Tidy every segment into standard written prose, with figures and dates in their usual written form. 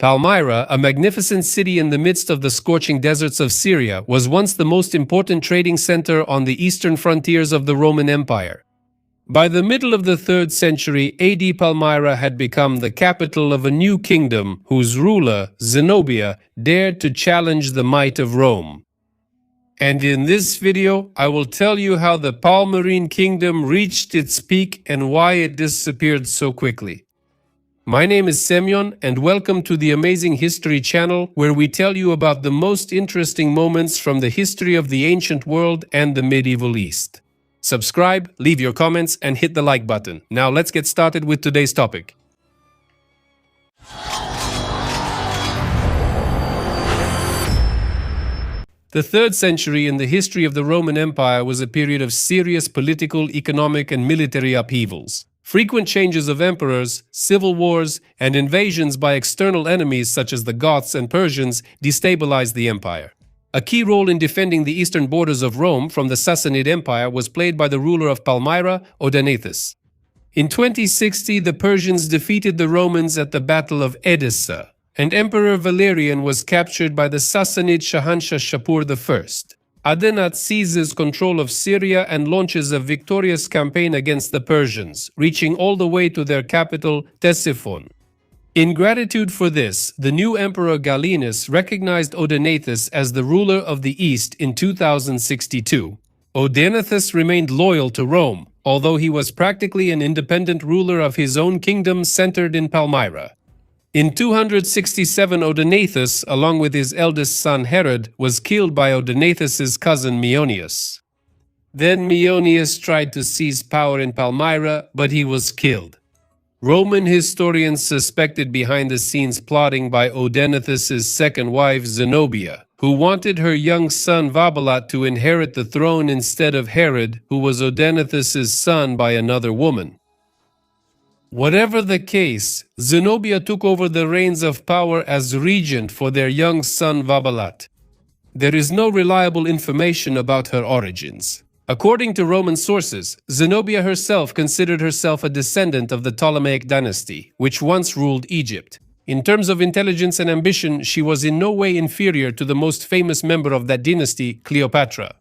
Palmyra, a magnificent city in the midst of the scorching deserts of Syria, was once the most important trading center on the eastern frontiers of the Roman Empire. By the middle of the 3rd century AD, Palmyra had become the capital of a new kingdom whose ruler, Zenobia, dared to challenge the might of Rome. And in this video, I will tell you how the Palmyrene kingdom reached its peak and why it disappeared so quickly. My name is Semyon, and welcome to the Amazing History channel, where we tell you about the most interesting moments from the history of the ancient world and the medieval East. Subscribe, leave your comments, and hit the like button. Now let's get started with today's topic. The 3rd century in the history of the Roman Empire was a period of serious political, economic, and military upheavals. Frequent changes of emperors, civil wars, and invasions by external enemies such as the Goths and Persians destabilized the empire. A key role in defending the eastern borders of Rome from the Sassanid Empire was played by the ruler of Palmyra, Odaenathus. In 2060, the Persians defeated the Romans at the Battle of Edessa, and Emperor Valerian was captured by the Sassanid Shahanshah Shapur I. Odaenathus seizes control of Syria and launches a victorious campaign against the Persians, reaching all the way to their capital, Ctesiphon. In gratitude for this, the new Emperor Gallienus recognized Odaenathus as the ruler of the East in 2062. Odaenathus remained loyal to Rome, although he was practically an independent ruler of his own kingdom centered in Palmyra. In 267, Odaenathus, along with his eldest son Herod, was killed by Odaenathus's cousin Meonius. Then Meonius tried to seize power in Palmyra, but he was killed. Roman historians suspected behind-the-scenes plotting by Odaenathus's second wife Zenobia, who wanted her young son Vabalat to inherit the throne instead of Herod, who was Odaenathus's son by another woman. Whatever the case, Zenobia took over the reins of power as regent for their young son Vabalat. There is no reliable information about her origins. According to Roman sources, Zenobia herself considered herself a descendant of the Ptolemaic dynasty, which once ruled Egypt. In terms of intelligence and ambition, she was in no way inferior to the most famous member of that dynasty, Cleopatra.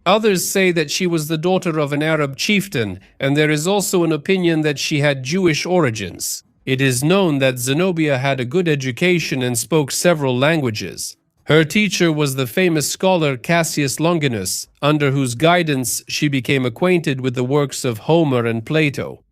Others say that she was the daughter of an Arab chieftain, and there is also an opinion that she had Jewish origins. It is known that Zenobia had a good education and spoke several languages. Her teacher was the famous scholar Cassius Longinus, under whose guidance she became acquainted with the works of Homer and Plato.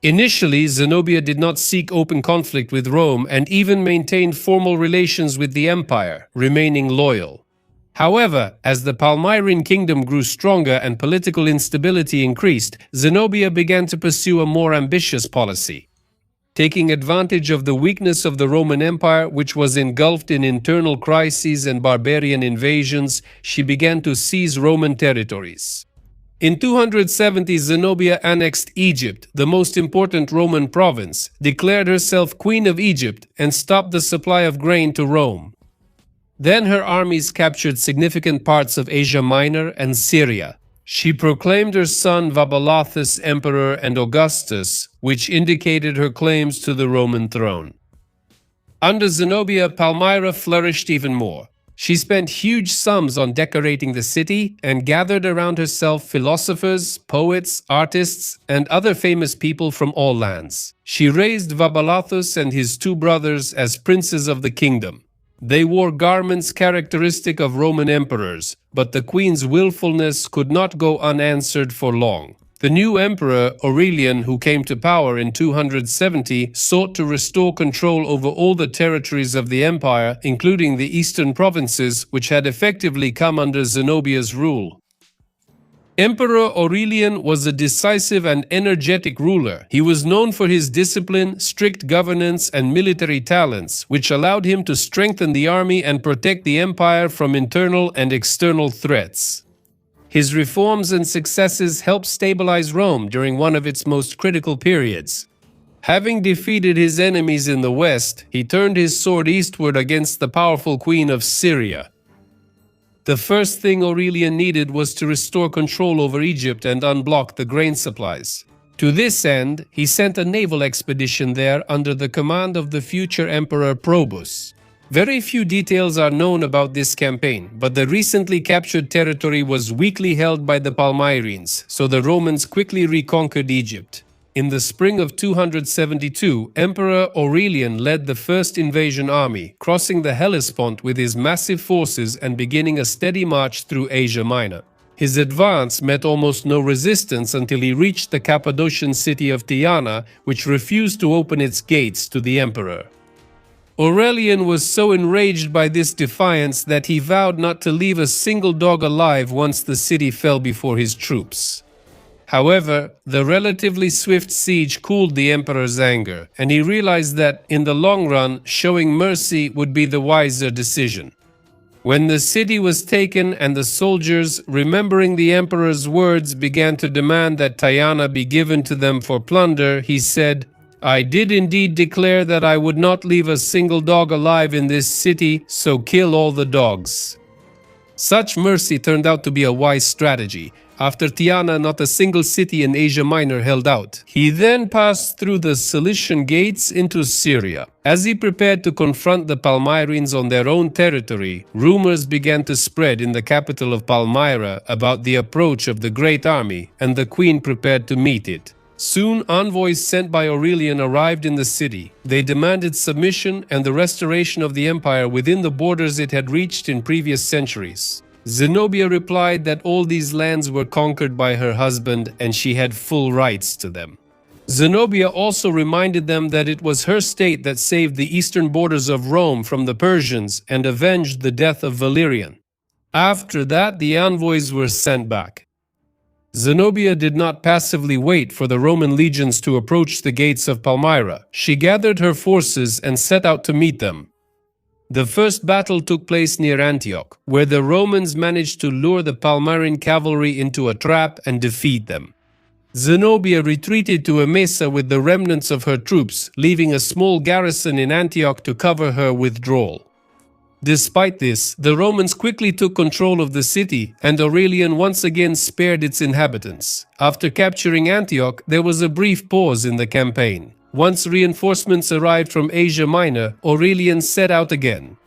Initially, Zenobia did not seek open conflict with Rome and even maintained formal relations with the empire, remaining loyal. However, as the Palmyrene kingdom grew stronger and political instability increased, Zenobia began to pursue a more ambitious policy. Taking advantage of the weakness of the Roman Empire, which was engulfed in internal crises and barbarian invasions, she began to seize Roman territories. In 270, Zenobia annexed Egypt, the most important Roman province, declared herself Queen of Egypt, and stopped the supply of grain to Rome. Then her armies captured significant parts of Asia Minor and Syria. She proclaimed her son Vabalathus emperor and Augustus, which indicated her claims to the Roman throne. Under Zenobia, Palmyra flourished even more. She spent huge sums on decorating the city and gathered around herself philosophers, poets, artists, and other famous people from all lands. She raised Vabalathus and his 2 brothers as princes of the kingdom. They wore garments characteristic of Roman emperors, but the queen's willfulness could not go unanswered for long. The new emperor, Aurelian, who came to power in 270, sought to restore control over all the territories of the empire, including the eastern provinces, which had effectively come under Zenobia's rule. Emperor Aurelian was a decisive and energetic ruler. He was known for his discipline, strict governance, and military talents, which allowed him to strengthen the army and protect the empire from internal and external threats. His reforms and successes helped stabilize Rome during one of its most critical periods. Having defeated his enemies in the west, he turned his sword eastward against the powerful queen of Syria. The first thing Aurelian needed was to restore control over Egypt and unblock the grain supplies. To this end, he sent a naval expedition there under the command of the future Emperor Probus. Very few details are known about this campaign, but the recently captured territory was weakly held by the Palmyrines, so the Romans quickly reconquered Egypt. In the spring of 272, Emperor Aurelian led the first invasion army, crossing the Hellespont with his massive forces and beginning a steady march through Asia Minor. His advance met almost no resistance until he reached the Cappadocian city of Tyana, which refused to open its gates to the emperor. Aurelian was so enraged by this defiance that he vowed not to leave a single dog alive once the city fell before his troops. However, the relatively swift siege cooled the emperor's anger, and he realized that, in the long run, showing mercy would be the wiser decision. When the city was taken and the soldiers, remembering the emperor's words, began to demand that Tyana be given to them for plunder, he said, "I did indeed declare that I would not leave a single dog alive in this city, so kill all the dogs." Such mercy turned out to be a wise strategy. After Tyana, not a single city in Asia Minor held out. He then passed through the Cilician gates into Syria. As he prepared to confront the Palmyrines on their own territory, rumors began to spread in the capital of Palmyra about the approach of the great army, and the queen prepared to meet it. Soon, envoys sent by Aurelian arrived in the city. They demanded submission and the restoration of the empire within the borders it had reached in previous centuries. Zenobia replied that all these lands were conquered by her husband and she had full rights to them. Zenobia also reminded them that it was her state that saved the eastern borders of Rome from the Persians and avenged the death of Valerian. After that, the envoys were sent back. Zenobia did not passively wait for the Roman legions to approach the gates of Palmyra. She gathered her forces and set out to meet them. The first battle took place near Antioch, where the Romans managed to lure the Palmyrine cavalry into a trap and defeat them. Zenobia retreated to Emesa with the remnants of her troops, leaving a small garrison in Antioch to cover her withdrawal. Despite this, the Romans quickly took control of the city, and Aurelian once again spared its inhabitants. After capturing Antioch, there was a brief pause in the campaign. Once reinforcements arrived from Asia Minor, Aurelian set out again.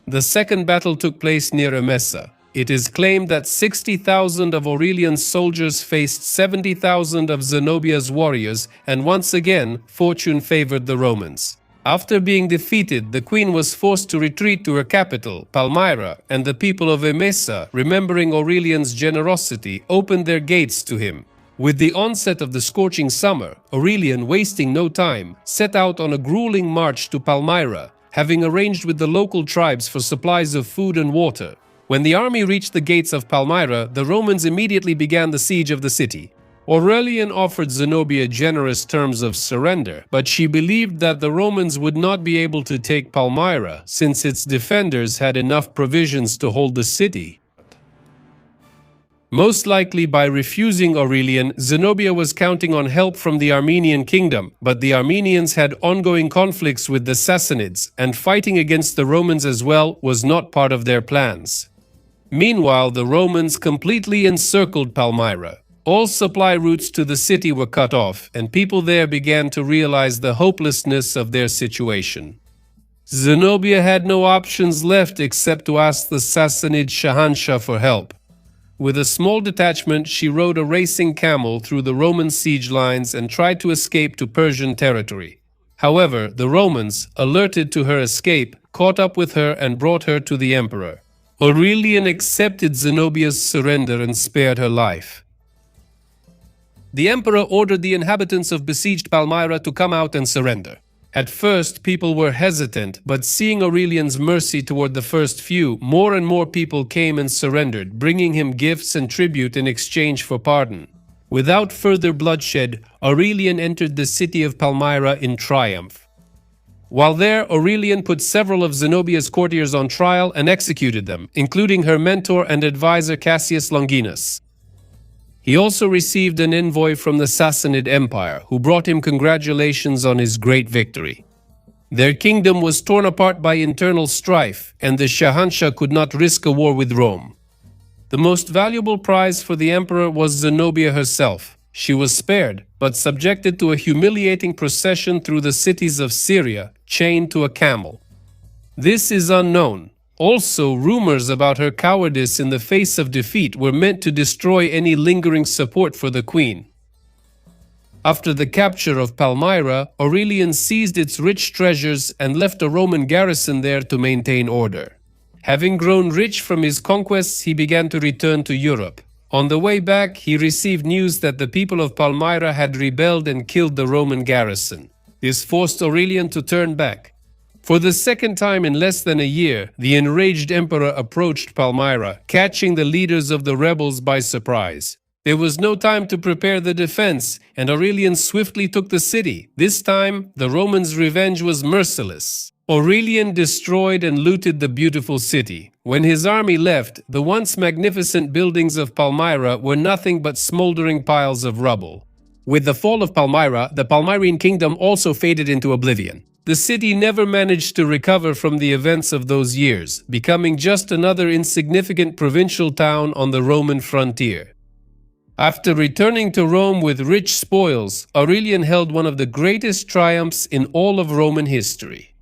The second battle took place near Emesa. It is claimed that 60,000 of Aurelian's soldiers faced 70,000 of Zenobia's warriors, and once again, fortune favored the Romans. After being defeated, the queen was forced to retreat to her capital, Palmyra, and the people of Emesa, remembering Aurelian's generosity, opened their gates to him. With the onset of the scorching summer, Aurelian, wasting no time, set out on a grueling march to Palmyra, having arranged with the local tribes for supplies of food and water. When the army reached the gates of Palmyra, the Romans immediately began the siege of the city. Aurelian offered Zenobia generous terms of surrender, but she believed that the Romans would not be able to take Palmyra, since its defenders had enough provisions to hold the city. Most likely by refusing Aurelian, Zenobia was counting on help from the Armenian kingdom, but the Armenians had ongoing conflicts with the Sassanids, and fighting against the Romans as well was not part of their plans. Meanwhile, the Romans completely encircled Palmyra. All supply routes to the city were cut off, and people there began to realize the hopelessness of their situation. Zenobia had no options left except to ask the Sassanid Shahanshah for help. With a small detachment, she rode a racing camel through the Roman siege lines and tried to escape to Persian territory. However, the Romans, alerted to her escape, caught up with her and brought her to the emperor. Aurelian accepted Zenobia's surrender and spared her life. The emperor ordered the inhabitants of besieged Palmyra to come out and surrender. At first, people were hesitant, but seeing Aurelian's mercy toward the first few, more and more people came and surrendered, bringing him gifts and tribute in exchange for pardon. Without further bloodshed, Aurelian entered the city of Palmyra in triumph. While there, Aurelian put several of Zenobia's courtiers on trial and executed them, including her mentor and advisor Cassius Longinus. He also received an envoy from the Sassanid Empire, who brought him congratulations on his great victory. Their kingdom was torn apart by internal strife, and the Shahanshah could not risk a war with Rome. The most valuable prize for the emperor was Zenobia herself. She was spared, but subjected to a humiliating procession through the cities of Syria, chained to a camel. This is unknown. Also, rumors about her cowardice in the face of defeat were meant to destroy any lingering support for the queen. After the capture of Palmyra, Aurelian seized its rich treasures and left a Roman garrison there to maintain order. Having grown rich from his conquests, he began to return to Europe. On the way back, he received news that the people of Palmyra had rebelled and killed the Roman garrison. This forced Aurelian to turn back. For the second time in less than a year, the enraged emperor approached Palmyra, catching the leaders of the rebels by surprise. There was no time to prepare the defense, and Aurelian swiftly took the city. This time, the Romans' revenge was merciless. Aurelian destroyed and looted the beautiful city. When his army left, the once magnificent buildings of Palmyra were nothing but smoldering piles of rubble. With the fall of Palmyra, the Palmyrene kingdom also faded into oblivion. The city never managed to recover from the events of those years, becoming just another insignificant provincial town on the Roman frontier. After returning to Rome with rich spoils, Aurelian held one of the greatest triumphs in all of Roman history.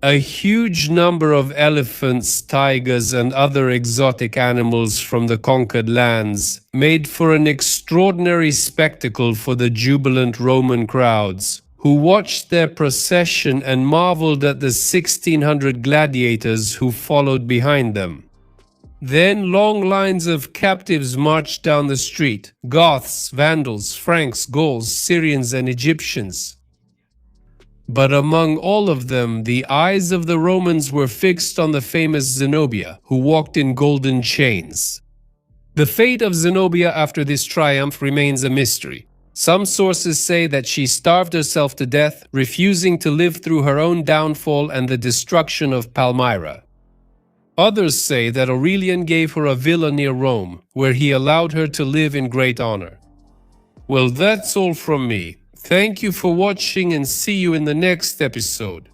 A huge number of elephants, tigers, and other exotic animals from the conquered lands made for an extraordinary spectacle for the jubilant Roman crowds, who watched their procession and marveled at the 1,600 gladiators who followed behind them. Then long lines of captives marched down the street: Goths, Vandals, Franks, Gauls, Syrians, and Egyptians. But among all of them, the eyes of the Romans were fixed on the famous Zenobia, who walked in golden chains. The fate of Zenobia after this triumph remains a mystery. Some sources say that she starved herself to death, refusing to live through her own downfall and the destruction of Palmyra. Others say that Aurelian gave her a villa near Rome, where he allowed her to live in great honor. Well, that's all from me. Thank you for watching and see you in the next episode.